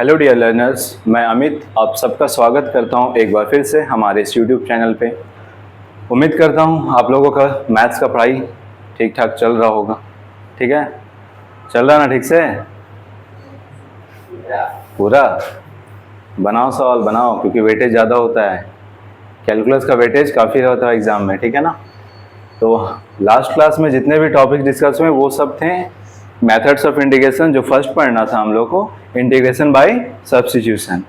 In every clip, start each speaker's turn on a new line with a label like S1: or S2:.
S1: Hello dear learners, मैं अमित आप सबका स्वागत करता हूं एक बार फिर से हमारे इस यूट्यूब चैनल पे। उम्मीद करता हूं आप लोगों का मैथ्स का पढ़ाई ठीक ठाक चल रहा होगा। ठीक है, चल रहा ना ठीक से? पूरा बनाओ, सवाल बनाओ, क्योंकि वेटेज ज़्यादा होता है। कैलकुलस का वेटेज काफ़ी रहता है एग्ज़ाम में, ठीक है ना। तो लास्ट क्लास में जितने भी टॉपिक डिस्कस हुए वो सब थे मेथड्स ऑफ इंटीग्रेशन। जो फर्स्ट पढ़ना था हम लोग को इंटीग्रेशन बाय सब्स्टिट्यूशन।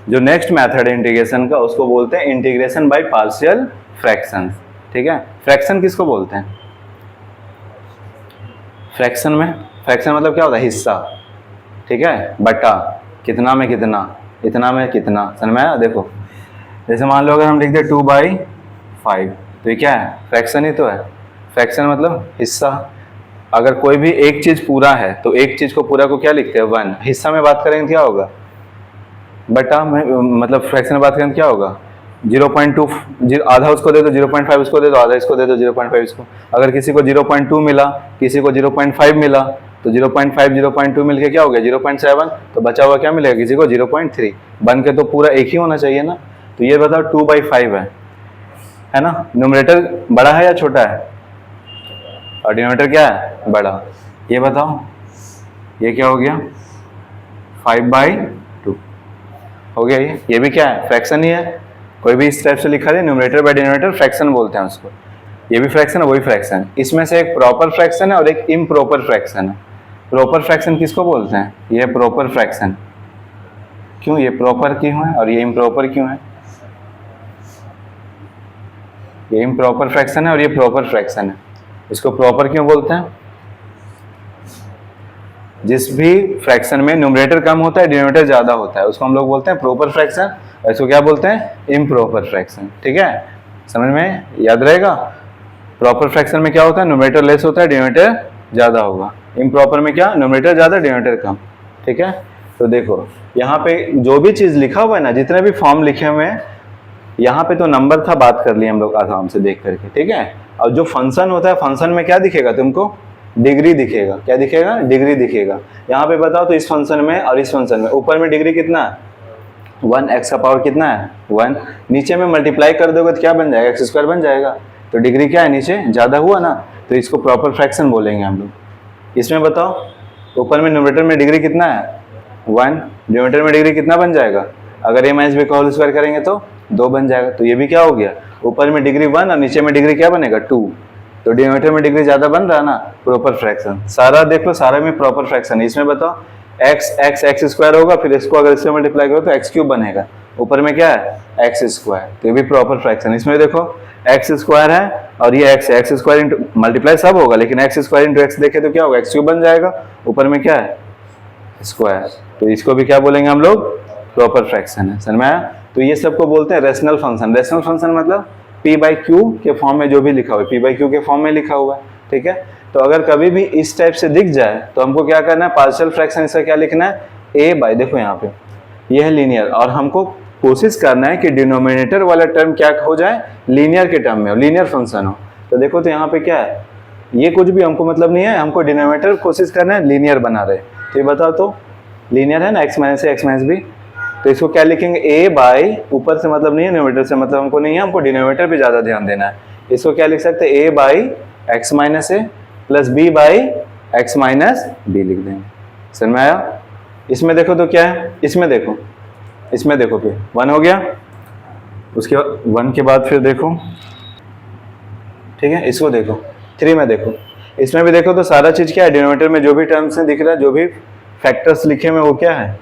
S1: जो नेक्स्ट मेथड है इंटीग्रेशन का उसको बोलते हैं इंटीग्रेशन बाय पार्शियल फ्रैक्शन। ठीक है, फ्रैक्शन किसको बोलते हैं? फ्रैक्शन मतलब क्या होता है? हिस्सा। ठीक है, बटा, कितना में कितना, इतना में कितना, समझ में आया? देखो जैसे मान लो अगर हम लिख दे 2/5, तो ये क्या है? फ्रैक्शन ही तो है। फ्रैक्शन मतलब हिस्सा। अगर कोई भी एक चीज पूरा है तो एक चीज को पूरा को क्या लिखते हैं? 1। हिस्सा में बात करेंगे क्या होगा? बटा में, मतलब फ्रैक्शन में बात करेंगे क्या होगा? 0.2, आधा उसको दे दो, 0.5 उसको दे दो, आधा इसको दे दो, 0.5 इसको। अगर किसी को 0.2 मिला, किसी को 0.5 मिला, तो 0.5 0.2 मिलके क्या हो गया? 0.7। तो बचा हुआ क्या मिलेगा? किसी को 0.3। बन के तो पूरा एक ही होना चाहिए ना। तो ये बताओ 2/5 है ना। न्यूमरेटर बड़ा है या छोटा है? और डिनोमिनेटर क्या है? बड़ा। ये बताओ ये क्या हो गया? 5/2 हो गया। ये भी क्या है? फ्रैक्शन ही है। कोई भी इस टाइप से लिखा है न्यूमरेटर बाय डिनोमिनेटर, फ्रैक्शन बोलते हैं उसको। ये भी फ्रैक्शन है, वही फ्रैक्शन। इसमें से एक प्रॉपर फ्रैक्शन है और एक इम्प्रॉपर फ्रैक्शन है। प्रॉपर फ्रैक्शन किसको बोलते हैं? ये प्रॉपर फ्रैक्शन। क्यों ये प्रॉपर क्यों है और ये इम्प्रॉपर क्यों है? ये इम्प्रॉपर फ्रैक्शन है और ये प्रॉपर फ्रैक्शन है। इसको प्रॉपर क्यों बोलते हैं? जिस भी फ्रैक्शन में न्यूमरेटर कम होता है डिनोमिनेटर ज्यादा होता है उसको हम लोग बोलते हैं प्रॉपर फ्रैक्शन। और इसको क्या बोलते हैं? Improper fraction. ठीक है, समझ में याद रहेगा। प्रॉपर फ्रैक्शन में क्या होता है? न्यूमरेटर लेस होता है, डिनोमिनेटर ज्यादा होगा। इम्प्रॉपर में क्या? न्यूमरेटर ज्यादा, डिनोमिनेटर कम। ठीक है, तो देखो यहाँ पे जो भी चीज लिखा हुआ है ना, जितने भी फॉर्म लिखे हुए हैं, यहाँ पे तो नंबर था, बात कर लिए हम लोग आराम से देख करके। ठीक है, और जो फंक्शन होता है, फंक्शन में क्या दिखेगा तुमको? डिग्री दिखेगा। क्या दिखेगा? डिग्री दिखेगा। यहाँ पे बताओ तो इस फंक्शन में और इस फंक्शन में ऊपर में डिग्री कितना है? 1। एक्स का पावर कितना है? 1। नीचे में मल्टीप्लाई कर दोगे तो क्या बन जाएगा? x² बन जाएगा। तो डिग्री क्या है? नीचे ज्यादा हुआ ना, तो इसको प्रॉपर फ्रैक्शन बोलेंगे हम लोग। इसमें बताओ ऊपर में न्यूमरेटर में डिग्री कितना है? 1। डिनोमिनेटर में डिग्री कितना बन जाएगा? अगर a - b का होल स्क्वायर करेंगे तो 2 बन जाएगा। तो ये भी क्या हो गया? ऊपर में डिग्री 1 और नीचे में डिग्री क्या बनेगा? 2। तो डिनोमिनेटर में डिग्री ज्यादा बन रहा है ना, प्रॉपर फ्रैक्शन। सारा देख लो, सारे में प्रॉपर फ्रैक्शन है। इसमें बताओ x² होगा, फिर इसको अगर इससे मल्टीप्लाई करो तो x³ बनेगा। ऊपर में क्या है? x²। तो ये भी प्रॉपर फ्रैक्शन। इसमें देखो x² है और ये x है। x² इंटू मल्टीप्लाई सब होगा, लेकिन x² इंटू x देखे तो क्या होगा? x³ बन जाएगा। ऊपर में क्या है? स्क्वायर। तो इसको भी क्या बोलेंगे हम लोग? प्रॉपर फ्रैक्शन है। समझ में आया? तो ये सबको बोलते हैं रेशनल फंक्शन। रेशनल फंक्शन मतलब p/q के फॉर्म में जो भी लिखा हुआ है, p/q के फॉर्म में लिखा हुआ है। ठीक है, तो अगर कभी भी इस टाइप से दिख जाए तो हमको क्या करना है? पार्शियल फ्रैक्शन इसका क्या लिखना है? a/, देखो यहाँ पे ये है लीनियर, और हमको कोशिश करना है कि डिनोमिनेटर वाला टर्म क्या हो जाए? लीनियर के टर्म में हो, लीनियर फंक्शन हो। तो देखो तो यहाँ पे क्या है? ये कुछ भी हमको मतलब नहीं है, हमको डिनोमिनेटर कोशिश करना है लीनियर बना रहे। तो ये बताओ तो लीनियर है ना, x - a x - b। तो इसको क्या लिखेंगे? a/, ऊपर से मतलब नहीं है, न्यूमरेटर से मतलब हमको नहीं है, हमको डिनोमिनेटर पे ज्यादा ध्यान देना है। इसको क्या लिख सकते हैं? a/x - a plus b/x - b लिख देंगे। समझ में आया? इसमें देखो तो क्या है? इसमें देखो फिर 1 हो गया। उसके बाद 1 के बाद फिर देखो, ठीक है, इसको देखो 3 में देखो। इसमें भी देखो तो सारा चीज क्या है? डिनोमिनेटर में जो भी टर्म्स दिख रहा है, जो भी फैक्टर्स लिखे हुए वो क्या है?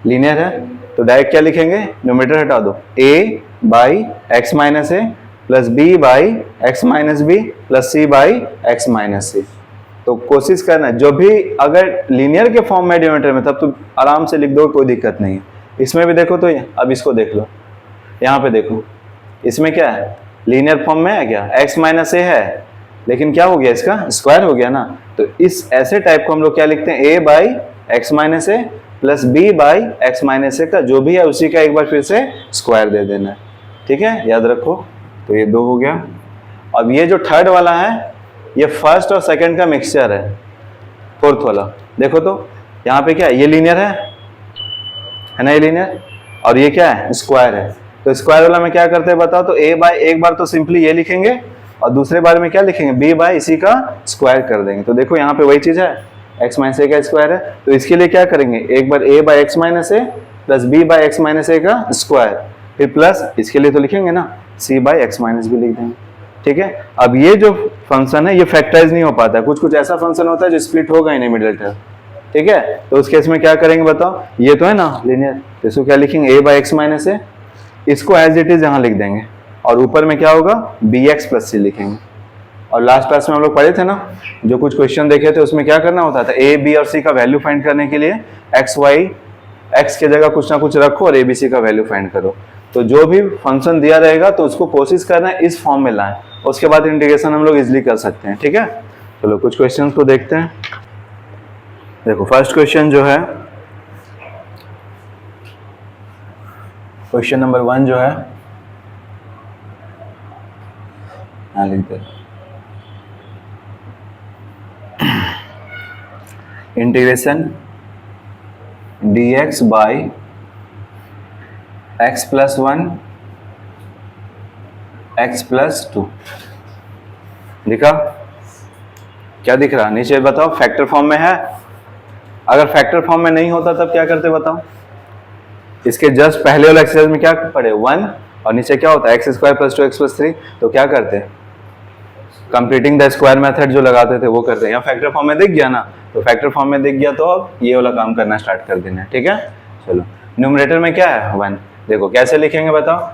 S1: लीनियर है। तो डायरेक्ट क्या लिखेंगे? न्यूमरेटर हटा दो, a/x - a plus b/x - b plus c/x - c। तो कोशिश करना जो भी अगर लीनियर के फॉर्म में डिनोमिनेटर में, तब तो आराम से लिख दो, कोई दिक्कत नहीं है। इसमें भी देखो तो अब इसको देख लो, यहाँ पे देखो इसमें क्या है? लीनियर फॉर्म में है क्या? x - a है, लेकिन क्या हो गया? इसका स्क्वायर हो गया ना। तो इस ऐसे टाइप को हम लोग क्या लिखते हैं? a/x - a plus b/x - a का जो भी है उसी का एक बार फिर से स्क्वायर दे देना है। ठीक है, याद रखो। तो ये 2 हो गया। अब ये जो थर्ड वाला है, ये फर्स्ट और सेकंड का मिक्सचर है। फोर्थ वाला देखो तो यहाँ पे क्या है? ये लीनियर है, है ना ये लीनियर, और ये क्या है स्क्वायर है। तो स्क्वायर वाला में क्या करते हैं बताओ, तो a बाय एक बार तो सिंपली ये लिखेंगे और दूसरे बार में क्या लिखेंगे b बाय इसी का स्क्वायर कर देंगे। तो देखो यहाँ पे वही चीज है, x माइनस ए का स्क्वायर है, तो इसके लिए क्या करेंगे, एक बार a by x minus a plus b by x minus a का स्क्वायर, फिर प्लस इसके लिए तो लिखेंगे ना c बाय एक्स माइनस भी लिख देंगे। ठीक है, अब ये जो फंक्शन है ये फैक्टराइज नहीं हो पाता है, कुछ कुछ ऐसा फंक्शन होता है जो स्प्लिट होगा ही नहीं मिडिल टर्म। ठीक है, तो उस केस में क्या करेंगे बताओ, ये तो है ना लीनियर, तो इसको क्या लिखेंगे a बाय एक्स माइनस ए, इसको एज इट इज यहाँ लिख देंगे और ऊपर में क्या होगा bx प्लस सी लिखेंगे। और लास्ट क्लास में हम लोग पढ़े थे ना, जो कुछ क्वेश्चन देखे थे उसमें क्या करना होता था, a b और c का वैल्यू फाइंड करने के लिए x y x के जगह कुछ ना कुछ रखो और a b c का वैल्यू फाइंड करो। तो जो भी फंक्शन दिया रहेगा तो उसको कोशिश करना है इस फॉर्म में लाएं, उसके बाद इंटीग्रेशन हम लोग इजिली कर सकते हैं। ठीक है, चलो कुछ क्वेश्चन को देखते हैं। देखो फर्स्ट क्वेश्चन जो है, क्वेश्चन नंबर 1 जो है, हाँ लिखते हैं, integration dx by x plus 1 x plus 2 लिखा, क्या दिख रहा नीचे बताओ, फैक्टर फॉर्म में है। अगर फैक्टर फॉर्म में नहीं होता तब क्या करते बताओ, इसके जस्ट पहले वाले एक्सरसाइज में क्या पढ़े 1 और नीचे क्या होता है x square plus 2x plus 3, तो क्या करते हैं कंप्लीटिंग द स्क्वायर मेथड जो लगाते थे वो करते हैं। यहाँ फैक्टर फॉर्म में दिख गया ना, तो फैक्टर फॉर्म में दिख गया तो अब ये वाला काम करना स्टार्ट कर देना है। ठीक है, चलो न्यूमरेटर में क्या है 1, देखो कैसे लिखेंगे बताओ,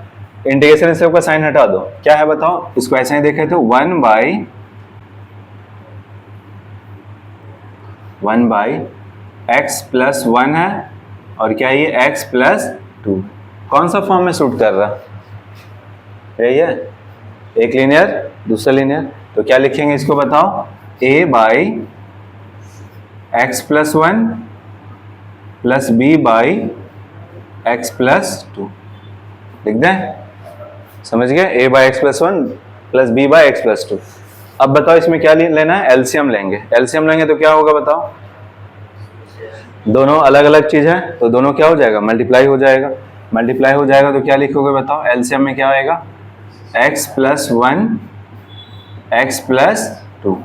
S1: इंटीग्रेशन से का साइन हटा दो, क्या है बताओ, इसको ऐसे ही देखे तो 1 बाई एक्स प्लस 1 है और क्या ये x प्लस 2, कौन सा फॉर्म में सूट कर रहा, यही है, एक लीनियर दूसरा लीनियर, तो क्या लिखेंगे इसको बताओ, a by x plus 1 plus b by x plus 2 लिख दें, समझ गए, a by x plus 1 plus b by x plus 2। अब बताओ इसमें क्या लेना है, एलसीएम लेंगे, एलसीएम लेंगे तो क्या होगा बताओ, दोनों अलग अलग चीज है तो दोनों क्या हो जाएगा मल्टीप्लाई हो जाएगा, मल्टीप्लाई हो जाएगा तो क्या लिखोगे बताओ, एलसीएम में क्या आएगा x प्लस 1 x प्लस 2,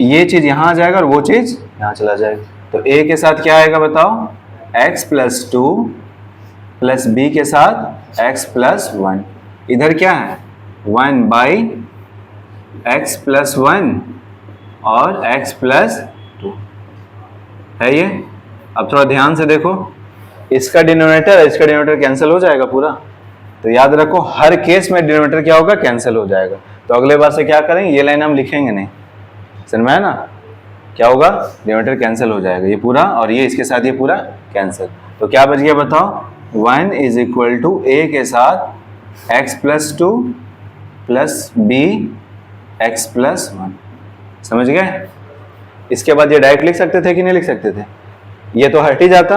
S1: ये चीज यहाँ आ जाएगा और वो चीज यहाँ चला जाएगा, तो a के साथ क्या आएगा बताओ x प्लस 2 प्लस b के साथ x प्लस 1, इधर क्या है 1 बाई x प्लस 1 और x प्लस 2 है ये। अब थोड़ा ध्यान से देखो, इसका डिनोमिनेटर इसका डिनोमिनेटर कैंसिल हो जाएगा पूरा, तो याद रखो हर केस में डिनोमिनेटर क्या होगा कैंसिल हो जाएगा। तो अगले बार से क्या करेंगे, ये लाइन हम लिखेंगे नहीं, समझ में है ना, क्या होगा डिनोमिनेटर कैंसिल हो जाएगा, ये पूरा और ये इसके साथ ये पूरा कैंसिल, तो क्या बच गया बताओ 1 इज इक्वल टू a के साथ x plus 2 plus b x plus 1, समझ गए। इसके बाद ये डायरेक्ट लिख सकते थे कि नहीं लिख सकते थे, ये तो हट ही जाता,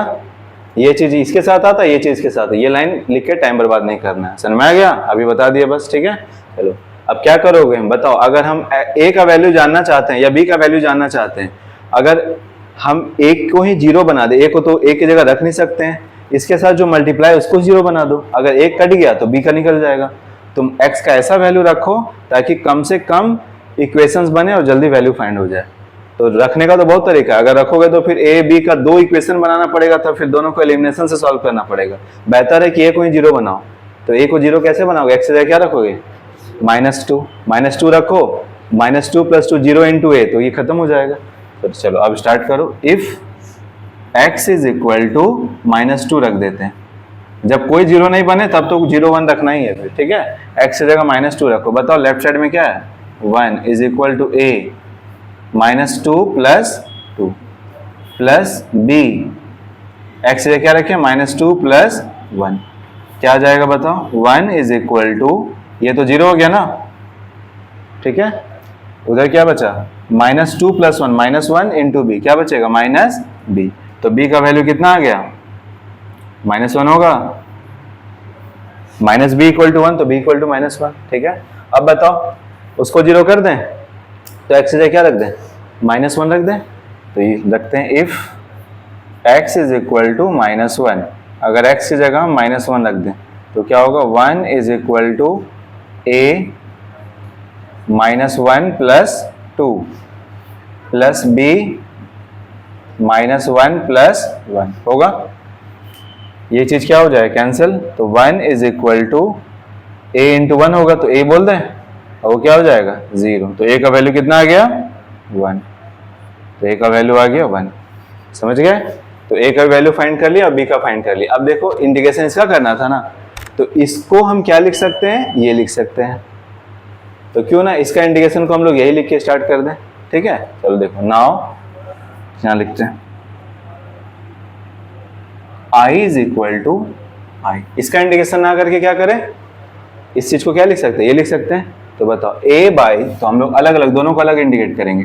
S1: ये चीज इसके साथ आता, ये चीज इसके साथ, ये लाइन लिख के टाइम बर्बाद नहीं करना है, समझ में आ गया, अभी बता दिया बस। ठीक है, चलो अब क्या करोगे बताओ, अगर हम a का वैल्यू जानना चाहते हैं या b का वैल्यू जानना चाहते हैं, अगर हम a को ही जीरो बना दे, a को तो a की जगह रख नहीं सकते हैं, इसके साथ जो मल्टीप्लाई उसको जीरो बना दो, अगर एक कट गया तो b का निकल जाएगा। तुम x का ऐसा वैल्यू रखो ताकि कम से कम इक्वेशंस बने और जल्दी वैल्यू फाइंड हो जाए। तो रखने का तो बहुत तरीका है, अगर रखोगे तो फिर a b का 2 इक्वेशन बनाना पड़ेगा, तब फिर दोनों को एलिमिनेशन से सॉल्व करना पड़ेगा। बेहतर है कि a को ही जीरो बनाओ, तो a को जीरो कैसे बनाओगे, x से जगह क्या रखोगे -2 रखो, -2 प्लस 2 0 इंटू a, तो ये खत्म हो जाएगा। तो चलो अब स्टार्ट करो, if x is equal to -2 रख देते हैं, जब कोई जीरो नहीं बने तब तो 0 1 रखना ही है फिर। ठीक है, x की जगह -2 रखो, बताओ लेफ्ट साइड में क्या है 1 is equal to a -2 plus 2 plus b, x से क्या रखें -2 प्लस 1, क्या आ जाएगा बताओ 1 इज इक्वल टू, ये तो 0 हो गया ना, ठीक है, उधर क्या बचा -2 प्लस 1 -1 इंटू b, क्या बचेगा -b, तो b का वैल्यू कितना आ गया -1 होगा, -b इक्वल टू 1 तो b इक्वल टू -1। ठीक है, अब बताओ उसको जीरो कर दें तो x से क्या रख दें -1 रख दें, तो ये रखते हैं if x is equal to -1, अगर x की जगह हम -1 रख दें तो क्या होगा, 1 is equal to a -1 plus 2 plus b -1 plus 1 होगा। ये चीज क्या हो जाए, कैंसिल। तो 1 is equal to a into 1 होगा, तो a बोल दें और वो क्या हो जाएगा, 0। तो a का वैल्यू कितना आ गया, 1। तो a का वैल्यू आ गया 1। समझ गए। तो a का वैल्यू फाइंड कर लिया और b का फाइंड कर लिया। अब देखो इंटीग्रेशन इसका करना था ना, तो इसको हम क्या लिख सकते हैं, ये लिख सकते हैं। तो क्यों ना इसका इंटीग्रेशन को हम लोग यही लिख के स्टार्ट कर दें। ठीक है, चलो देखो नाउ यहाँ लिखते हैं i is equal to i। इसका इंटीग्रेशन ना करके क्या करें, इस चीज को क्या लिख सकते हैं, ये लिख सकते हैं। तो बताओ a बाई, तो हम लोग अलग अलग दोनों को अलग इंडिकेट करेंगे।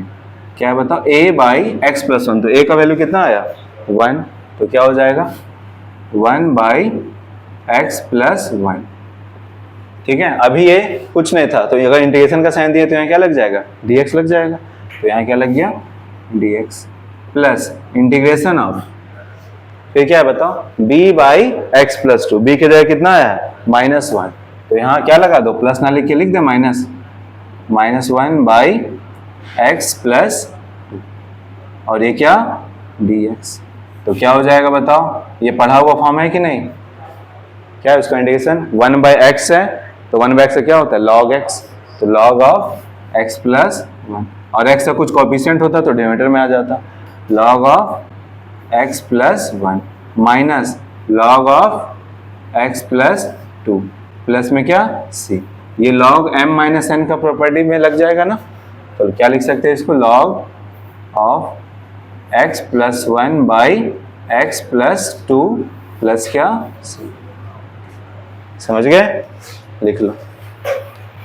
S1: क्या है बताओ, a बाई एक्स प्लस 1। तो a का वैल्यू कितना आया, 1। तो क्या हो जाएगा 1 बाई एक्स प्लस 1। ठीक है, अभी ये कुछ नहीं था, तो अगर इंटीग्रेशन का साइन दिए तो यहाँ क्या लग जाएगा, dx लग जाएगा। तो यहाँ क्या लग गया, dx प्लस इंटीग्रेशन ऑफ, फिर क्या है बताओ, b by x plus 2। b की जगह कितना आया है, -1। तो यहाँ क्या लगा दो, प्लस ना लिख के लिख दे -1 बाई एक्स प्लस 2, और ये क्या, dx। तो क्या हो जाएगा बताओ, ये पढ़ा हुआ फॉर्म है कि नहीं, क्या है उसका इंटीग्रेशन, 1 बाई एक्स है, तो 1 बाई एक्स क्या होता है, log x। तो log ऑफ x प्लस 1, और x का कुछ कोएफिशिएंट होता तो डिनोमिनेटर में आ जाता, log of x plus 1 minus log of x plus 2 plus में क्या c। ये log m माइनस n का प्रॉपर्टी में लग जाएगा ना, तो क्या लिख सकते हैं इसको, log of x plus 1 by x plus 2 plus क्या c। समझ गए, लिख लो।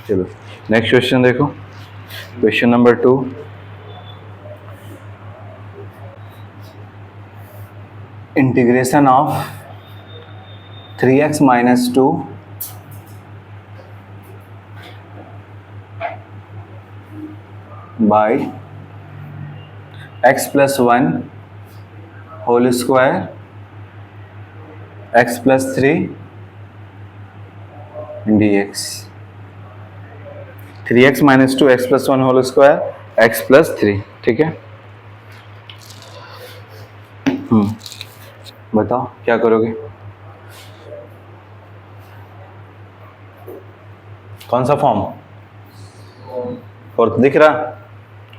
S1: चलो नेक्स्ट क्वेश्चन देखो, question number 2। Integration of 3x minus 2 by x plus 1 whole square x plus 3 dx। 3x minus 2 x plus 1 whole square x plus 3। ठीक है, बताओ क्या करोगे, कौन सा फॉर्म, फोर्थ दिख रहा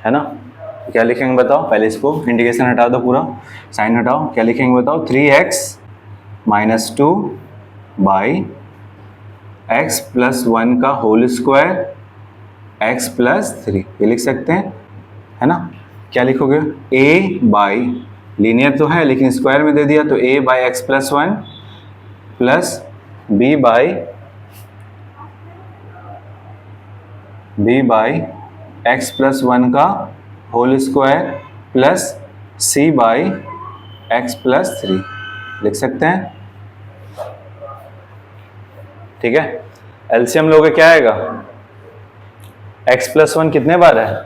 S1: है ना। क्या लिखेंगे बताओ, पहले इसको इंटीग्रेशन हटा दो, पूरा साइन हटाओ। क्या लिखेंगे बताओ, 3x minus 2 by x plus 1 का होल स्क्वायर x प्लस 3, ये लिख सकते हैं, है ना। क्या लिखोगे, a बाई, लीनियर तो है लेकिन स्क्वायर में दे दिया, तो a by x plus 1 plus b by x plus 1 का whole square plus c by x plus 3 लिख सकते हैं। ठीक है, एलसीएम लोगे क्या आएगा, x प्लस 1 कितने बार है,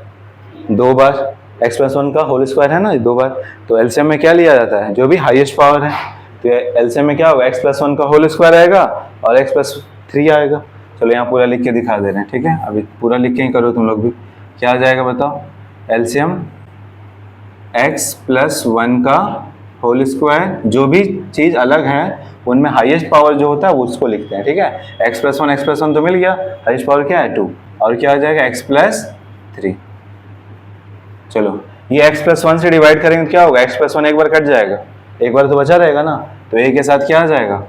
S1: 2 बार। x प्लस 1 का होल स्क्वायर है ना, 2 बार। तो एलसीएम में क्या लिया जाता है, जो भी हाईएस्ट पावर है। तो एलसीएम में क्या होगा, x प्लस 1 का होल स्क्वायर आएगा और x प्लस 3 आएगा। चलो यहाँ पूरा लिख के दिखा दे रहे हैं। ठीक है, अभी पूरा लिख के ही करो तुम लोग भी। क्या आ जाएगा बताओ, एलसीएम x प्लस 1 का होल स्क्वायर, जो भी चीज़ अलग है उनमें हाईएस्ट पावर जो होता है वो उसको लिखते हैं। ठीक है, x प्लस 1 तो मिल गया, हाईएस्ट पावर क्या है 2, और क्या आ जाएगा x प्लस 3। चलो ये x प्लस 1 से डिवाइड करेंगे तो क्या होगा, x प्लस 1 एक बार कट जाएगा, एक बार तो बचा रहेगा ना। तो a के साथ क्या आ जाएगा,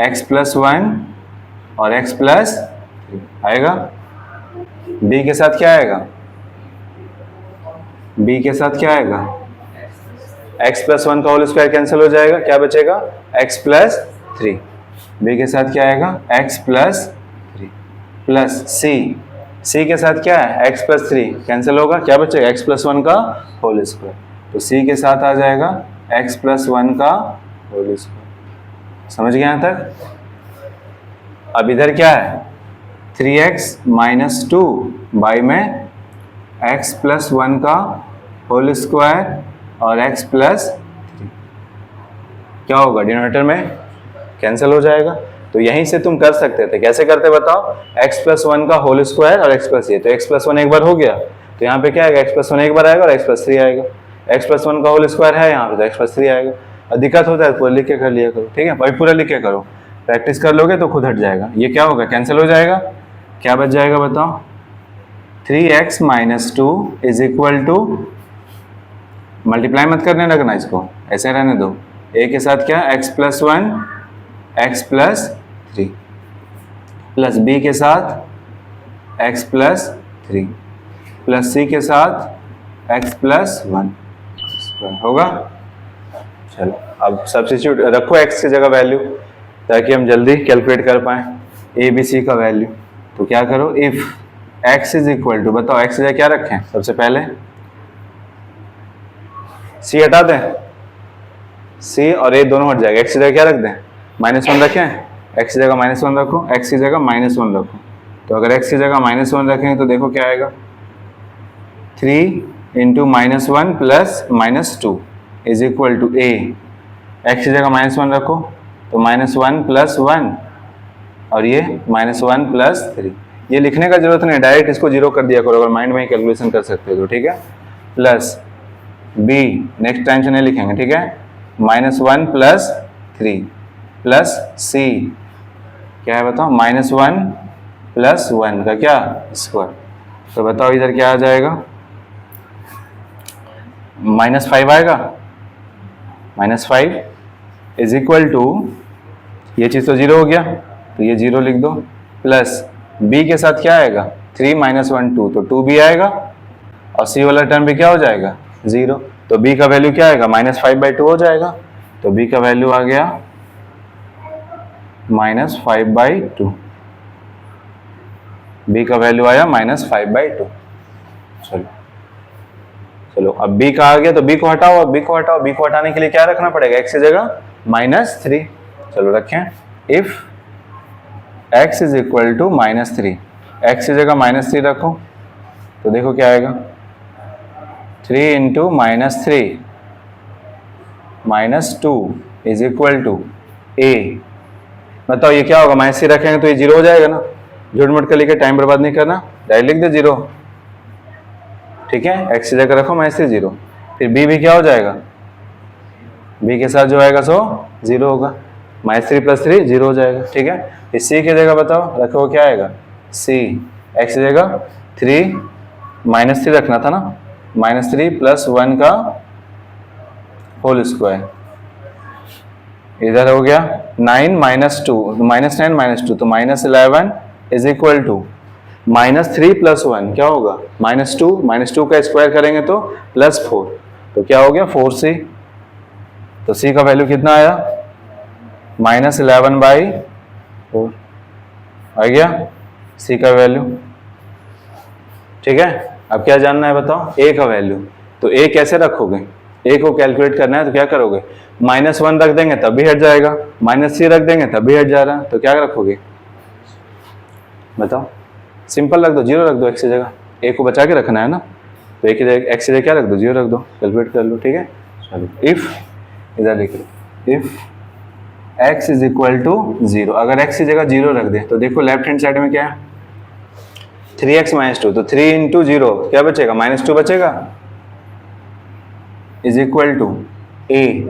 S1: x प्लस 1 और x प्लस 3 आएगा। b के साथ क्या आएगा, b के साथ क्या आएगा, x प्लस 1 का होल स्क्वायर कैंसिल हो जाएगा, क्या बचेगा x प्लस 3। b के साथ क्या आएगा, x प्लस 3 प्लस c के साथ क्या है, x प्लस 3 कैंसिल होगा, क्या बचेगा x प्लस 1 का होल स्क्वायर। तो c के साथ आ जाएगा x प्लस 1 का होल स्क्वायर। समझ गए यहाँ तक। अब इधर क्या है, 3x माइनस 2 बाई में x प्लस 1 का होल स्क्वायर और x प्लस 3। क्या होगा, डिनोमिनेटर में कैंसिल हो जाएगा। तो यहीं से तुम कर सकते थे, कैसे करते बताओ, x प्लस 1 का होल स्क्वायर और x प्लस ये, तो x प्लस 1 एक बार हो गया, तो यहाँ पे क्या आएगा, x प्लस 1 एक बार आएगा और x प्लस 3 आएगा। x प्लस 1 का होल स्क्वायर है यहाँ पे, तो x प्लस 3 आएगा। और दिक्कत होता है पूरा लिख के कर लिया करो, ठीक है भाई, पूरा लिख के करो, प्रैक्टिस कर लोगे तो खुद हट जाएगा। ये क्या होगा, कैंसिल हो जाएगा, क्या बच जाएगा बताओ, 3x minus 2 is equal to, multiply मत करने लगना इसको, ऐसे रहने दो, a के साथ क्या, x plus 1 x plus 3 plus b के साथ x प्लस 3 प्लस c के साथ x प्लस 1 होगा। चलो अब सब्स्टिट्यूट रखो x की जगह वैल्यू, ताकि हम जल्दी कैलकुलेट कर पाए a b c का वैल्यू। तो क्या करो, if x is equal to, बताओ x की जगह क्या रखें, सबसे पहले c हटा दें, c और a दोनों हट जाएगा, x की जगह क्या रख दें, -1 रखें, x की जगह -1 रखो, x की जगह -1 रखो। तो अगर x की जगह -1 रखेंगे तो देखो क्या आएगा, 3 into -1 plus -2 is equal to a, x की जगह -1 रखो तो -1 प्लस 1 और ये -1 प्लस 3। ये लिखने का जरूरत नहीं, डायरेक्ट इसको जीरो कर दिया करो, अगर माइंड में ही कैलकुलेशन कर सकते हो तो, ठीक है। प्लस b, नेक्स्ट टाइम से नहीं लिखेंगे, ठीक है, -1 प्लस 3 प्लस c क्या है बताओ, -1 प्लस 1 का क्या, स्क्वायर। तो बताओ इधर क्या आ जाएगा, -5 आएगा, -5 इज इक्वल टू, ये चीज़ तो जीरो हो गया तो ये जीरो लिख दो, प्लस b के साथ क्या आएगा, 3 - 1 2, तो 2b आएगा, और c वाला टर्म भी क्या हो जाएगा, 0। तो b का वैल्यू क्या आएगा, -5/2 हो जाएगा। तो b का वैल्यू आ गया -5/2, b का वैल्यू आया -5/2। चलो अब b का आ गया तो b को हटाओ, अब b को हटाओ, b को हटाने के लिए क्या रखना पड़ेगा, x की जगह -3। चलो रखें, if x is equal to -3, x की जगह -3 रखो तो देखो क्या आएगा, 3 into -3 -2 is equal to a। बताओ ये क्या होगा, -3 रखेंगे तो ये जीरो हो जाएगा ना, झूठ मूठ कर लिखे, टाइम बर्बाद नहीं करना, डायरेक्ट लिख दे जीरो, ठीक है, x की जगह रखो -3 0। फिर b भी क्या हो जाएगा, b के साथ जो आएगा सो 0 होगा, -3 प्लस 3 0 हो जाएगा, ठीक है। फिर c की जगह बताओ रखो क्या आएगा, c, x की जगह 3 -3 रखना था ना, -3 प्लस 1 का होल स्क्वायर, इधर हो गया 9 - 2, -9 - 2 तो -11 इज इक्वल टू -3 प्लस 1 क्या होगा, -2 का स्क्वायर करेंगे तो +4, तो क्या हो गया 4c। तो c का वैल्यू कितना आया, -11/4 आ गया c का वैल्यू, ठीक है। अब क्या जानना है बताओ, a का वैल्यू। तो a कैसे रखोगे, a को कैलकुलेट करना है तो क्या करोगे, -1 रख देंगे तब भी हट जाएगा, -3 रख देंगे तब भी हट जा रहा है, तो क्या रखोगे बताओ, सिंपल रख दो, 0 रख दो x की जगह, a को बचा के रखना है ना, तो a की जगह x की जगह क्या रख दो, 0 रख दो, कैलकुलेट कर लो, ठीक है। चलो इफ, इधर लिख लो, if x is equal to 0, अगर x की जगह 0 रख दे तो देखो लेफ्ट हैंड साइड में क्या है, 3x - 2, तो 3 इंटू 0 क्या बचेगा, -2 बचेगा, is equal to a,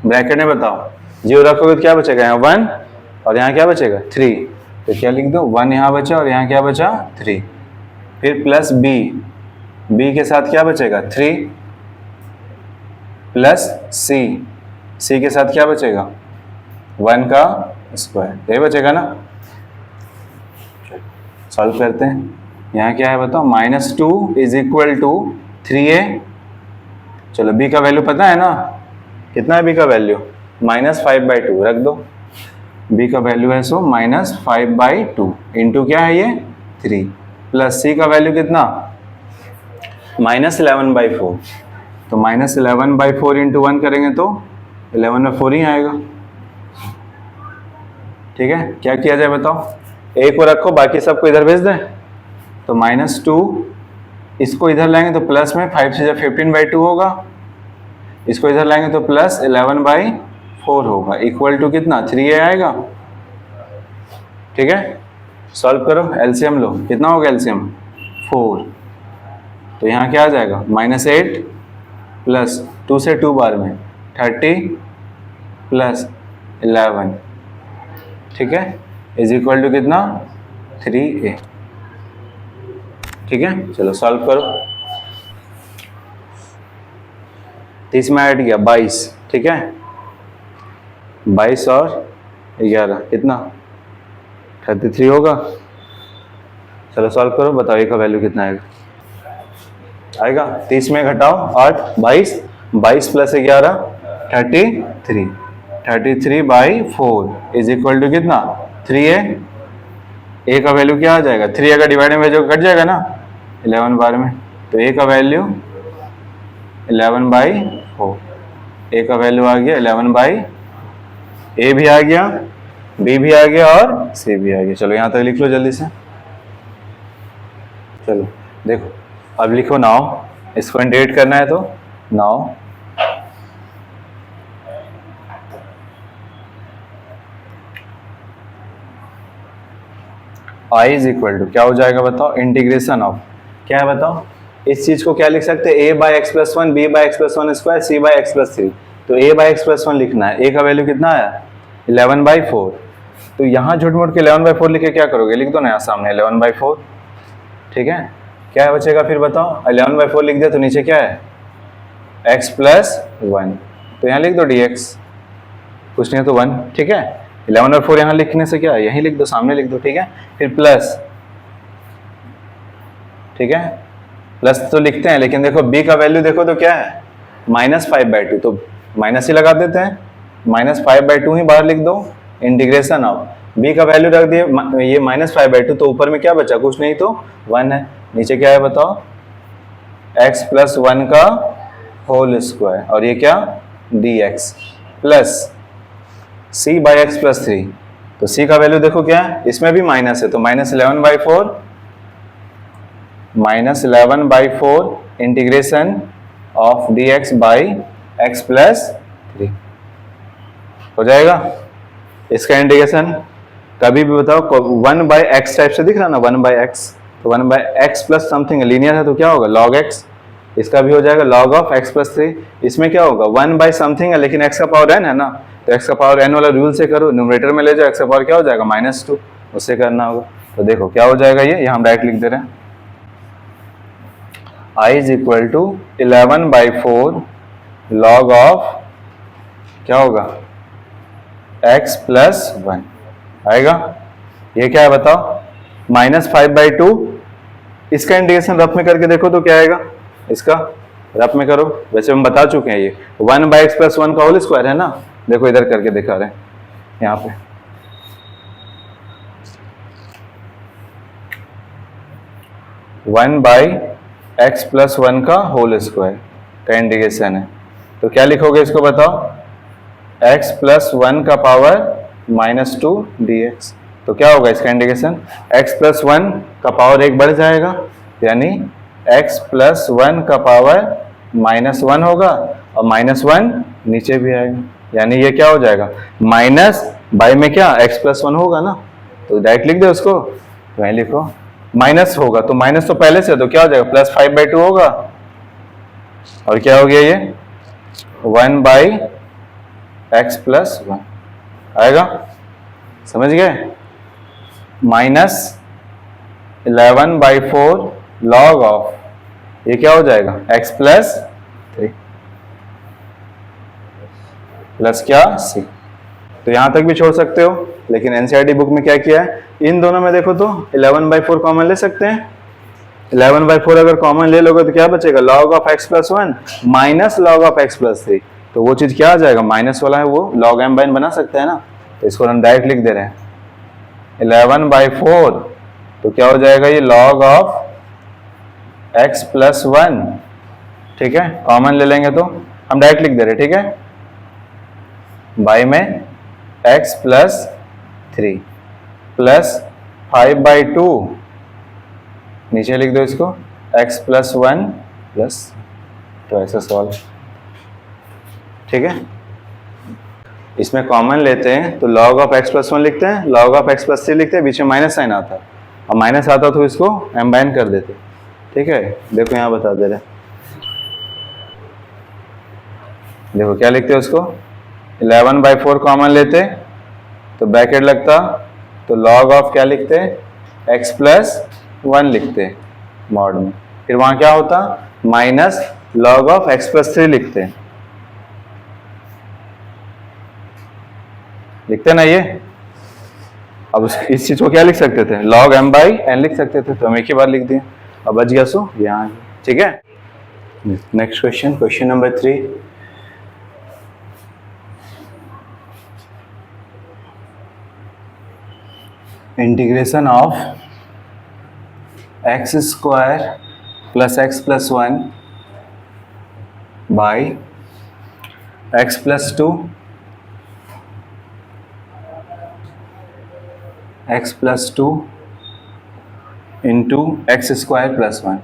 S1: bracket में बताओ 0 रखोगे तो क्या बचेगा, यहाँ 1 और यहाँ क्या बचेगा 3, तो क्या लिख दो, 1 यहाँ बचा और यहाँ क्या बचा 3, फिर प्लस b के साथ क्या बचेगा 3 प्लस c के साथ क्या बचेगा 1 का स्क्वायर, ये बचेगा ना। सॉल्व करते हैं, यहाँ क्या है बताओ, -2 इज इक्वल टू 3a। चलो b का वैल्यू पता है ना, कितना है b का वैल्यू, -5/2 रख दो, b का वैल्यू है सो -5/2 इंटू क्या है ये 3, प्लस c का वैल्यू कितना -11/4, तो -11/4 इंटू 1 करेंगे तो 11 में 4 ही आएगा, ठीक है। क्या किया जाए बताओ, a को रखो बाकी सबको इधर भेज दें, तो -2 इसको इधर लाएंगे तो प्लस में 5 से 15/2 होगा, इसको इधर लाएंगे तो प्लस 11/4 4 होगा, इक्वल टू कितना 3a आएगा। ठीक है, सॉल्व करो, एलसीएम लो, कितना होगा एलसीएम 4। तो यहाँ क्या आ जाएगा -8 प्लस 2 से 2 बार में 30 प्लस 11, ठीक है, इज इक्वल टू कितना 3a। ठीक है, चलो सॉल्व करो। 30 में ऐड किया 22, ठीक है, 22 और 11 कितना 33 होगा। चलो सॉल्व करो, बताओ ए का वैल्यू कितना आएगा 30 में घटाओ 8 22, 22 plus 11 33 by 4 is equal to कितना 3a। ए का वैल्यू क्या आ जाएगा 3 अगर डिवाइड में भेजो कट जाएगा ना 11 बार में, तो ए का वैल्यू 11/4। ए का वैल्यू आ गया 11 ए भी आ गया, बी भी आ गया और सी भी आ गया। चलो यहां तक लिख लो जल्दी से। चलो देखो अब लिखो नाउ, इसको इंटीग्रेट करना है तो now i is equal to क्या हो जाएगा बताओ, इंटीग्रेशन ऑफ क्या है बताओ, इस चीज को क्या लिख सकते हैं a by x plus 1, b by x plus 1 square, c by x plus 3। तो a बाई एक्स प्लस 1 लिखना है, a का वैल्यू कितना आया 11/4। तो यहाँ झूठ मूठ के 11/4 लिख के क्या करोगे, लिख दो ना यहाँ सामने 11/4। ठीक है, क्या बचेगा फिर बताओ, 11/4 लिख दिया तो नीचे क्या है x प्लस 1, तो यहाँ लिख दो dx, कुछ नहीं है तो 1। ठीक है, 11/4 यहाँ लिखने से क्या है, यहीं लिख दो, सामने लिख दो। ठीक है, फिर प्लस, ठीक है प्लस तो लिखते हैं, लेकिन देखो b का वैल्यू देखो तो क्या है -5/2, तो माइनस ही लगा देते हैं, -5/2 ही बाहर लिख दो। इंटीग्रेशन ऑफ b का वैल्यू रख दिए ये -5/2, तो ऊपर में क्या बचा, कुछ नहीं तो 1 है, नीचे क्या है बताओ x प्लस 1 का होल स्क्वायर, और ये क्या dx plus c by x plus 3। तो c का वैल्यू देखो क्या है, इसमें भी माइनस है, तो -11/4 integration of dx by x plus 3 हो जाएगा। इसका इंटीग्रेशन कभी भी बताओ 1/x टाइप से दिख रहा ना, 1/x, तो 1/x प्लस समथिंग लीनियर है तो क्या होगा log x। इसका भी हो जाएगा log ऑफ x प्लस 3। इसमें क्या होगा 1/समथिंग है, लेकिन x का पावर n है ना, तो x का पावर n वाला रूल से करो, न्यूमरेटर में ले जाओ, x का पावर क्या हो जाएगा -2, उससे करना होगा। तो देखो क्या हो जाएगा, ये हम डायरेक्ट लिख दे रहे हैं, i is equal to 11/4 log of क्या होगा x प्लस 1 आएगा। ये क्या है बताओ -5/2। इसका इंटीग्रेशन रफ में करके देखो तो क्या आएगा, इसका रफ में करो, वैसे हम बता चुके हैं, ये 1/x प्लस 1 का होल स्क्वायर है ना, देखो इधर करके दिखा रहे हैं यहाँ पे, वन बाई एक्स प्लस 1 का होल स्क्वायर का इंटीग्रेशन है। तो क्या लिखोगे इसको बताओ, x प्लस 1 का पावर -2 dx। तो क्या होगा इसका इंटीग्रेशन, x प्लस 1 का पावर 1 बढ़ जाएगा, यानी x प्लस 1 का पावर -1 होगा, और -1 नीचे भी आएगा, यानी ये क्या हो जाएगा माइनस बाई में क्या x प्लस 1 होगा ना, तो डायरेक्ट लिख दो उसको, तो वहीं लिखो माइनस होगा, तो माइनस तो पहले से, तो क्या हो जाएगा +5/2 होगा, और क्या हो गया ये 1/x प्लस 1 आएगा, समझ गए, -11/4 log ऑफ ये क्या हो जाएगा x प्लस 3 प्लस क्या c। तो यहां तक भी छोड़ सकते हो, लेकिन एनसीईआरटी बुक में क्या किया है, इन दोनों में देखो तो 11/4 कॉमन ले सकते हैं। 11/4 अगर कॉमन ले लोगे तो क्या बचेगा log of x plus 1 minus log of x plus 3। तो वो चीज क्या आ जाएगा, माइनस वाला है वो log m/n बना सकते हैं ना, तो इसको हम डायरेक्ट लिख दे रहे हैं 11/4, तो क्या हो जाएगा ये log ऑफ x प्लस 1। ठीक है, कॉमन ले लेंगे तो हम डायरेक्ट लिख दे रहे हैं, ठीक है, बाई में x प्लस 3 प्लस 5/2, नीचे लिख दो इसको x प्लस 1 प्लस, तो ऐसे सॉल्व। ठीक है, इसमें कॉमन लेते हैं तो log of x plus one लिखते हैं, log of x plus three लिखते हैं, बीच में माइनस साइन आता है, और माइनस आता तो इसको एम्बाइन कर देते। ठीक है, देखो यहाँ बता दे रहे, देखो क्या लिखते हैं उसको, 11/4 कॉमन लेते तो ब्रैकेट लगता, तो लॉग ऑफ क्या लिखते एक्स प्लस वन लिखते मॉड में, फिर वहां क्या होता minus log of x plus three लिखते ना ये। अब इस चीज को क्या लिख सकते थे, लॉग m बाई एन लिख सकते थे, तो हम एक ही बार लिख दिए। अब बच गया सो यहाँ, ठीक है। Next question, question number 3, integration of x square plus x plus one by x plus two x plus two into x square plus one.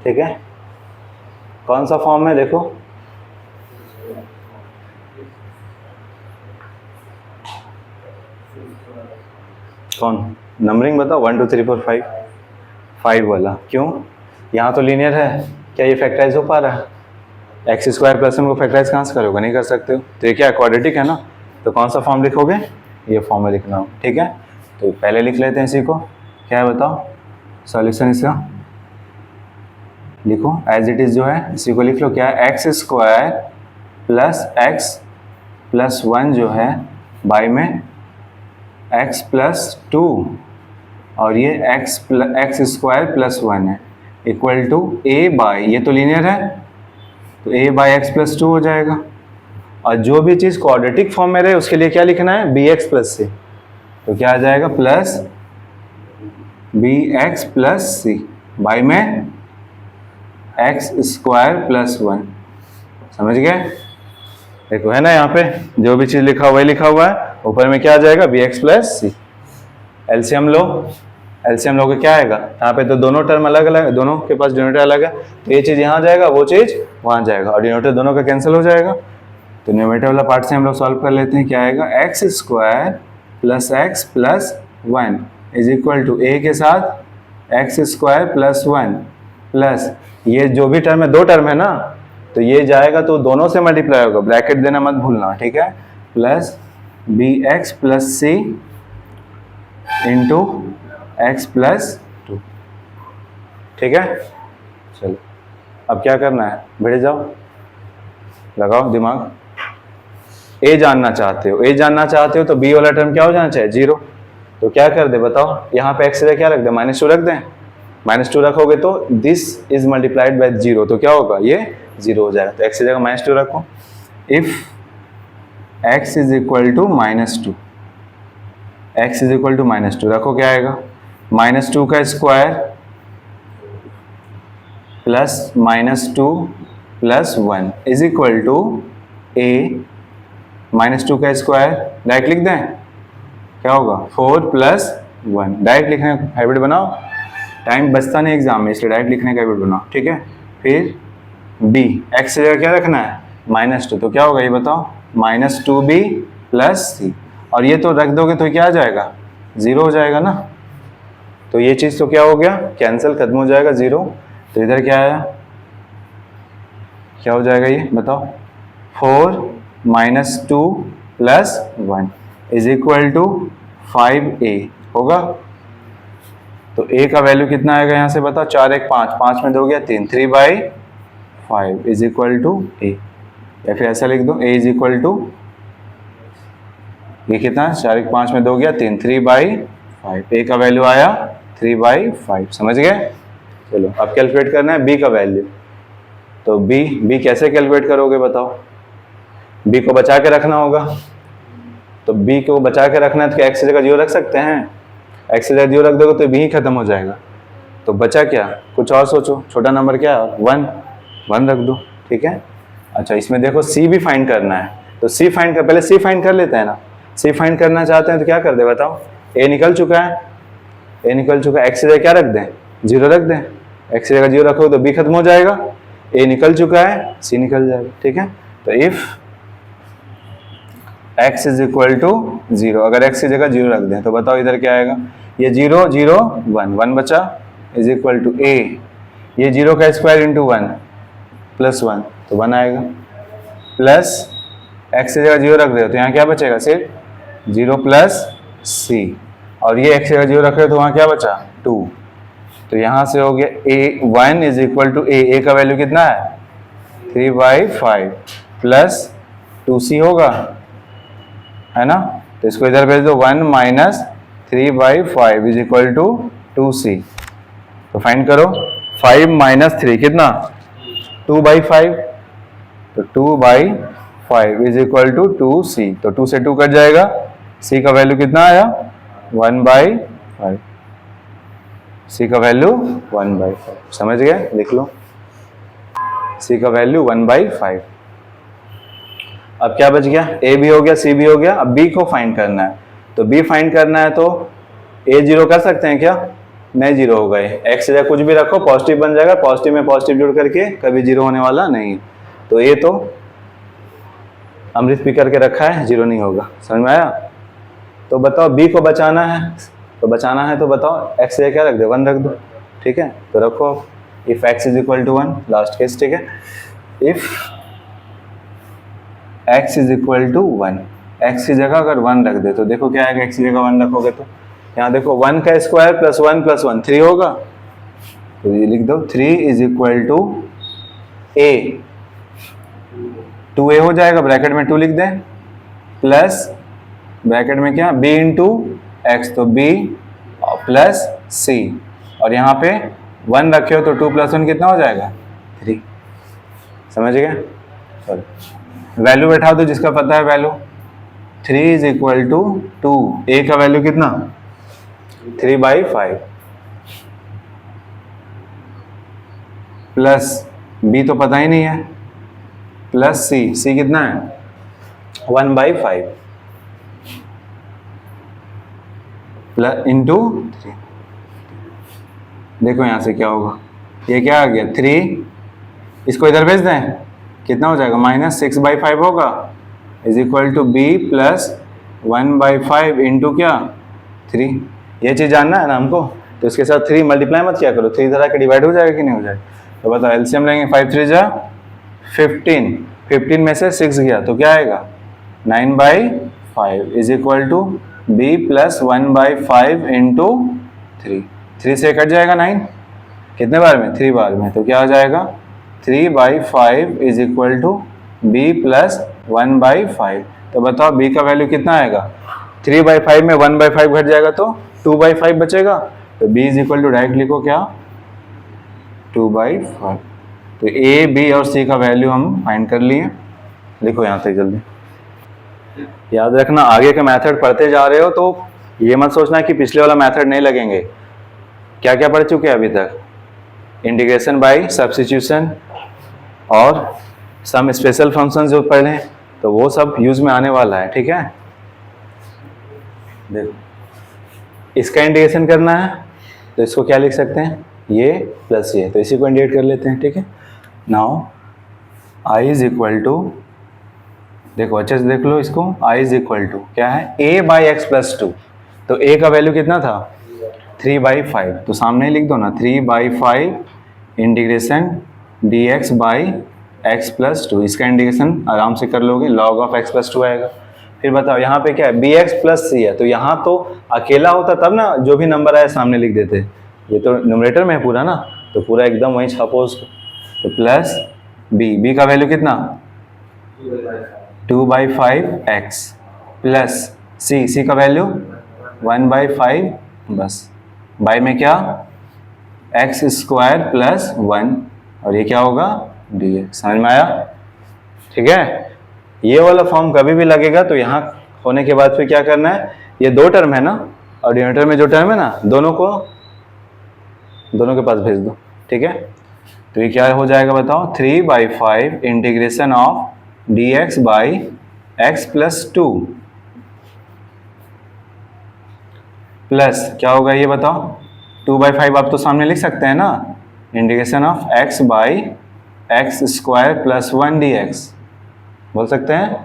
S1: ठीक है, कौन सा फॉर्म है देखो, कौन नंबरिंग बताओ, 1 2 3 4 5, 5 वाला। क्यों, यहाँ तो लीनियर है, क्या ये फैक्टराइज हो पा रहा है? एक्स स्क्वायर प्लस वन को फैक्टराइज कहाँ से करोगे, नहीं कर सकते हो, तो ये क्या क्वाड्रेटिक है ना, तो कौन सा फॉर्म लिखोगे, ये फॉर्म में लिखना हो। ठीक है, तो पहले लिख लेते हैं इसी को, क्या है बताओ सॉल्यूशन इसका, लिखो एज इट इज जो है इसी को लिख लो, क्या है x square plus x plus one जो है बाई में एक्स प्लस टू, और ये एक्स स्क्वायर प्लस वन है इक्वल टू ए बाई, ये तो लीनियर है तो ए बाई एक्स प्लस टू हो जाएगा, और जो भी चीज़ क्वाड्रेटिक फॉर्म में रहे उसके लिए क्या लिखना है, बी एक्स प्लस सी, तो क्या आ जाएगा plus b x plus c by में एक्स स्क्वायर प्लस वन। समझ गए, देखो है ना यहाँ पे जो भी चीज़ लिखा हुआ है लिखा हुआ है, ऊपर में क्या आ जाएगा बी एक्स प्लस सी। एलसीएम लो, एलसीएम लो के क्या आएगा, यहाँ पे तो दोनों टर्म अलग अलग है, दोनों के पास डिनोमिनेटर अलग है, तो ये चीज़ यहाँ जाएगा वो चीज़ वहाँ जाएगा, और डिनोमिनेटर दोनों का कैंसिल हो जाएगा, तो न्यूमरेटर वाला पार्ट से हम लोग सॉल्व कर लेते हैं। क्या आएगा, x square plus x plus one is equal to a के साथ x square plus one plus ये जो भी टर्म है, दो टर्म है ना, तो ये जाएगा तो दोनों से मल्टीप्लाई होगा, ब्रैकेट देना मत भूलना। ठीक है, प्लस बी एक्स प्लस सी इंटू एक्स प्लस टू। ठीक है, चलो अब क्या करना है, बैठ जाओ, लगाओ दिमाग। ए जानना चाहते हो, ए जानना चाहते हो तो बी वाला टर्म क्या हो जाना चाहिए, जीरो, तो क्या कर दे बताओ, यहाँ पे एक्स क्या रख दे, -2 रख दें, -2 रखोगे तो this is multiplied by zero, तो क्या होगा ये जीरो हो जाएगा, तो एक्स की जगह -2 रखो। If x is equal to -2, x is equal to -2 रखो, क्या आएगा, -2 का square plus -2 plus 1 is equal to a -2 का स्क्वायर, डायरेक्ट लिख दें, क्या होगा 4 प्लस 1, डायरेक्ट लिखने का हैबिट बनाओ, टाइम बचता नहीं एग्जाम में, इसलिए डायरेक्ट लिखने का हैबिट बनाओ। ठीक है, फिर b x से जगह क्या रखना है -2, तो क्या होगा ये बताओ, -2b प्लस सी, और ये तो रख दोगे तो क्या आ जाएगा, जीरो हो जाएगा ना, तो ये चीज़ तो क्या हो गया, कैंसिल, खत्म हो जाएगा जीरो, तो इधर क्या आया, क्या हो जाएगा ये बताओ, 4 -2 plus 1 is equal to 5a होगा, तो a का वैल्यू कितना आएगा यहाँ से बताओ, 4 1 5, 5 में 2 गया 3, 3/5 इज इक्वल टू a, या फिर ऐसा लिख दो a इज इक्वल टू, ये कितना 4 1 5 में 2 गया 3, 3/5, a का वैल्यू आया 3/5। समझ गए, चलो अब कैलकुलेट करना है b का वैल्यू, तो b कैसे कैलकुलेट करोगे बताओ, b को बचा के रखना होगा, तो b को बचा के रखना है तो x की जगह 0 रख सकते हैं, x की जगह 0 रख दोगे तो b ही खत्म हो जाएगा, तो बचा क्या, कुछ और सोचो, छोटा नंबर क्या है 1 रख दो। ठीक है, अच्छा इसमें देखो c भी फाइंड करना है, तो c फाइंड कर, पहले c फाइंड कर लेते हैं ना, c फाइंड करना चाहते हैं तो क्या कर दे बताओ, a निकल चुका है, x की जगह क्या रख दें जीरो रख दें, एक्स की जगह जीरो रखोगे तो बी खत्म हो जाएगा, ए निकल चुका है, सी निकल जाएगा, ठीक है। तो if x is equal to zero, अगर x की जगह जीरो रख दें तो बताओ इधर क्या आएगा, ये जीरो जीरो वन, वन बचा, इज इक्वल टू a, ये जीरो का square into one plus one तो वन आएगा, प्लस x की जगह जीरो रख दे तो यहाँ क्या बचेगा, सिर्फ जीरो प्लस c, और ये x की जगह जीरो रख रहे तो वहाँ क्या बचा, टू, तो यहाँ से हो गया a one is equal to a का वैल्यू कितना है 3/5 प्लस 2c होगा, है ना। तो इसको इधर भेज दो, 1 minus 3/5 is equal to 2c, तो फाइंड करो 5 माइनस 3 कितना 2/5, तो 2/5 इज इक्वल टू 2c, तो 2 से 2 कट जाएगा, c का वैल्यू कितना आया 1/5, c का वैल्यू 1/5, समझ गए, लिख लो c का वैल्यू 1/5। अब क्या बच गया, a भी हो गया, c भी हो गया, अब b को फाइंड करना है, तो b फाइंड करना है तो a जीरो कर सकते हैं क्या, नहीं जीरो हो गए, x या कुछ भी रखो पॉजिटिव बन जाएगा, पॉजिटिव में पॉजिटिव जोड़ करके कभी जीरो होने वाला नहीं, तो a तो अमृत पी करके रखा है, जीरो नहीं होगा, समझ में आया। तो बताओ b को बचाना है, तो बताओ x क्या रख दे, 1 रख दो, ठीक है, तो रखो if x is equal to 1, last case, ठीक है, if x is equal to 1, x की जगह अगर 1 रख दे तो देखो क्या आएगा, x की जगह 1 रखोगे तो यहाँ देखो 1 का स्क्वायर प्लस 1 3 होगा, तो ये लिख दो 3 is equal to a, 2a हो जाएगा, ब्रैकेट में 2 लिख दें, प्लस ब्रैकेट में क्या b इंटू एक्स, तो b प्लस c, और यहाँ पे 1 रखे हो तो 2 प्लस 1 कितना हो जाएगा 3, समझ गए। सॉरी वैल्यू बैठा दो जिसका पता है value, 3 is equal to 2, a का वैल्यू कितना 3/5 प्लस b तो पता ही नहीं है, प्लस c कितना है 1/5 प्लस इंटू 3, देखो यहाँ से क्या होगा, ये क्या आ गया 3, इसको इधर भेज दें, कितना हो जाएगा -6/5 होगा, is equal to b plus 1/5 into क्या 3, ये चीज़ जानना है ना हमको, तो इसके साथ 3 मल्टीप्लाई मत क्या करो, 3 तरह के डिवाइड हो जाएगा कि नहीं हो जाएगा, तो बताओ एलसीएम लेंगे, 5 3 जा 15, 15 में से 6 गया तो क्या आएगा 9/5 is equal to b plus 1/5 into 3 से कट जाएगा 9, कितने बार में 3 बार में, तो क्या हो जाएगा 3/5 is equal to b plus 1/5, तो बताओ b का वैल्यू कितना आएगा, 3/5 में 1/5 घट जाएगा तो 2/5 बचेगा, तो b is equal to direct लिखो क्या 2/5, तो a b और c का वैल्यू हम फाइंड कर लिए, लिखो यहाँ तक जल्दी। याद रखना आगे का मेथड पढ़ते जा रहे हो तो ये मत सोचना कि पिछले वाला मेथड नहीं लगेंगे, क्या क्या पढ़ चुके हैं अभी तक, इंटीग्रेशन बाय सब्स्टिट्यूशन और सम स्पेशल फंक्शन जो पढ़े तो वो सब यूज में आने वाला है, ठीक है। देखो इसका इंटीग्रेशन करना है तो इसको क्या लिख सकते हैं, ये प्लस ये, तो इसी को इंटीग्रेट कर लेते हैं, ठीक है। Now i is equal to, देखो अच्छे से देख लो इसको, i इज इक्वल टू क्या है a/x प्लस 2, तो a का वैल्यू कितना था 3/5, तो सामने ही लिख दो ना 3/5 integration dx by x plus 2, इसका इंटीग्रेशन आराम से कर लोगे, log ऑफ x प्लस 2 आएगा। फिर बताओ यहाँ पे क्या है bx प्लस c है, तो यहाँ तो अकेला होता तब ना जो भी नंबर आए सामने लिख देते, ये तो न्यूमरेटर में है पूरा ना, तो पूरा एकदम वहीं छापो उसको, तो प्लस b का वैल्यू कितना 2/5x प्लस c का वैल्यू 1/5, बस बाई में क्या x स्क्वायर प्लस 1, और ये क्या होगा dx, समझ में आया, ठीक है। ये वाला फॉर्म कभी भी लगेगा तो यहाँ होने के बाद फिर क्या करना है, ये 2 टर्म है ना, और डिनोमिनेटर में जो टर्म है ना दोनों के पास भेज दो, ठीक है। तो ये क्या हो जाएगा बताओ 3/5 integration of dx by x plus 2 plus क्या होगा ये बताओ 2/5 आप तो सामने लिख सकते हैं ना, integration of x by x square plus 1 dx बोल सकते हैं,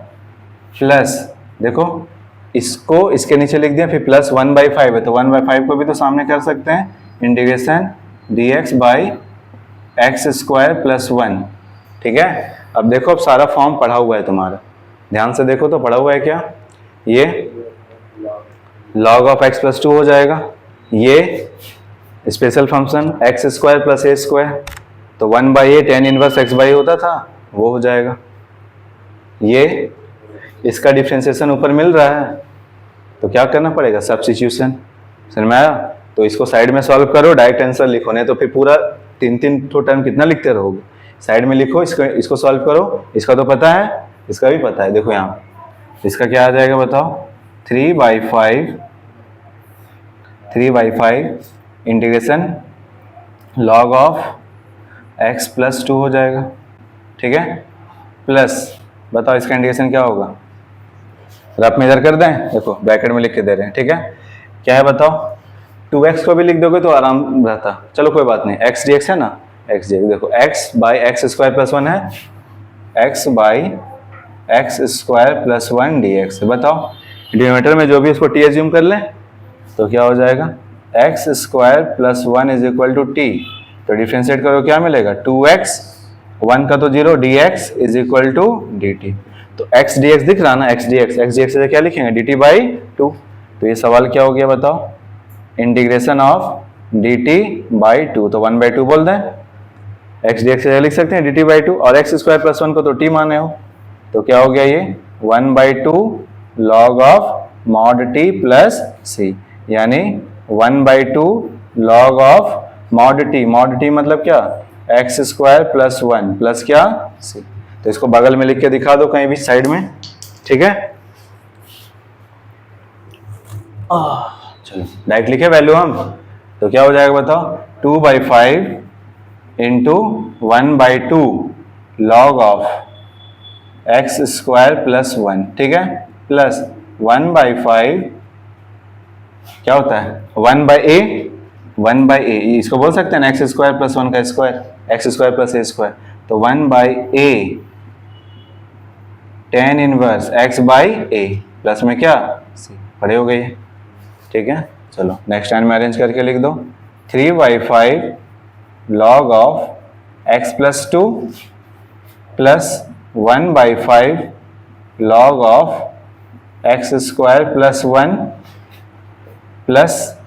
S1: प्लस देखो इसको इसके नीचे लिख दिया, फिर प्लस 1/5 है तो 1/5 को भी तो सामने कर सकते हैं, integration dx by x square plus 1। ठीक है, अब देखो अब सारा फॉर्म पढ़ा हुआ है तुम्हारा, ध्यान से देखो तो पढ़ा हुआ है क्या, ये log ऑफ x प्लस 2 हो जाएगा, ये special function x square plus a square, तो 1/a tan inverse x by होता था वो हो जाएगा, ये इसका डिफ्रेंसिएशन ऊपर मिल रहा है तो क्या करना पड़ेगा, सब्स्टिट्यूशन। समझ में आया? तो इसको साइड में सॉल्व करो, डायरेक्ट आंसर लिखो, नहीं तो फिर पूरा 3-3 टर्म कितना लिखते रहोगे, साइड में लिखो, इसको सॉल्व करो, इसका तो पता है, इसका भी पता है, देखो यहाँ इसका क्या आ जाएगा बताओ, 3/5 integration log of x plus 2 हो जाएगा। ठीक है, प्लस बताओ इसका इंटीग्रेशन क्या होगा, रफ मेजर कर दें, देखो ब्रैकेट में लिख के दे रहे हैं। ठीक है, क्या है बताओ, 2x को भी लिख दोगे तो आराम रहता, चलो कोई बात नहीं, x dx है ना, x dx देखो x by x square plus 1 है, x by x square plus 1 dx। बताओ डिनोमिनेटर में जो भी इसको t एज्यूम कर लें तो क्या हो जाएगा, x square plus 1 is equal to t, तो डिफ्रेंशिएट करो क्या मिलेगा, 2x, 1 का तो 0, dx is equal to dt। तो x dx दिख रहा ना, x dx से क्या लिखेंगे, dt बाई 2। तो ये सवाल क्या हो गया बताओ, इंटीग्रेशन ऑफ dt बाई 2, तो 1/2 बोल दें, x dx से लिख सकते हैं dt बाई 2, और x स्क्वायर प्लस 1 को तो t माने हो, तो क्या हो गया ये 1/2 log of mod t plus c, यानी 1/2 log ऑफ मॉड t मतलब क्या, एक्स स्क्वायर प्लस 1 प्लस क्या c, तो इसको बगल में लिख के दिखा दो कहीं भी साइड में। ठीक है, चलो डायरेक्ट लिखे वैल्यू हम, तो क्या हो जाएगा बताओ, 2/5 into 1/2 log of x square plus 1। ठीक है, प्लस 1/5 क्या होता है, 1/a, इसको बोल सकते हैं ना, एक्स स्क्वायर प्लस 1 का square, x square plus a square, तो 1/a tan inverse x by a plus में क्या c, पढ़े हो गए। ठीक है, चलो नेक्स्ट टाइम में अरेंज करके लिख दो, 3/5 log of x plus 2 plus 1/5 log of x square plus 1 plus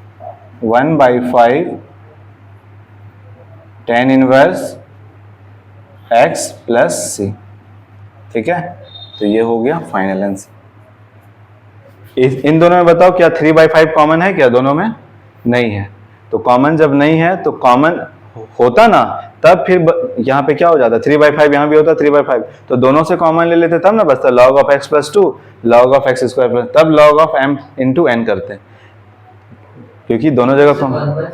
S1: 1/5 tan inverse x plus c। ठीक है, तो ये हो गया फाइनल आंसर। इन दोनों में बताओ क्या 3/5 कॉमन है क्या, दोनों में नहीं है, तो कॉमन जब नहीं है तो कॉमन होता ना तब फिर यहाँ पे क्या हो जाता, 3/5 यहाँ भी होता 3/5, तो दोनों से कॉमन ले लेते तब ना बचता log of x plus 2 log of x square plus, तब log of m into n करते, क्योंकि दोनों जगह कॉमन,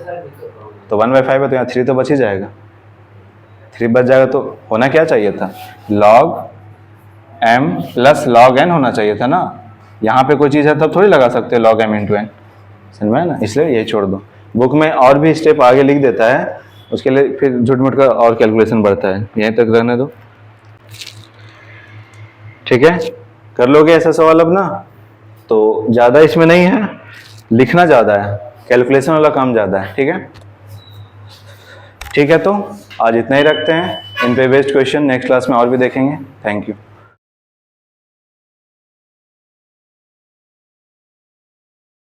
S1: तो 1/5 है तो यहाँ 3 तो बच ही जाएगा, 3 बच जाएगा, तो होना क्या चाहिए था, log m plus log n होना चाहिए था ना, यहाँ पे कोई चीज़ है तब थोड़ी लगा सकते हैं log m इंटू n, समझ में ना, इसलिए ये छोड़ दो, बुक में और भी स्टेप आगे लिख देता है, उसके लिए फिर झूठ मूठ का और कैलकुलेशन बढ़ता है, यहीं तक रहने दो। ठीक है, कर लोगे ऐसा सवाल अब ना, तो ज़्यादा इसमें नहीं है, लिखना ज़्यादा है, कैलकुलेशन वाला काम ज़्यादा है। ठीक है, ठीक है, तो आज इतना ही रखते हैं, इन पे बेस्ड क्वेश्चन नेक्स्ट क्लास में और भी देखेंगे। Thank you.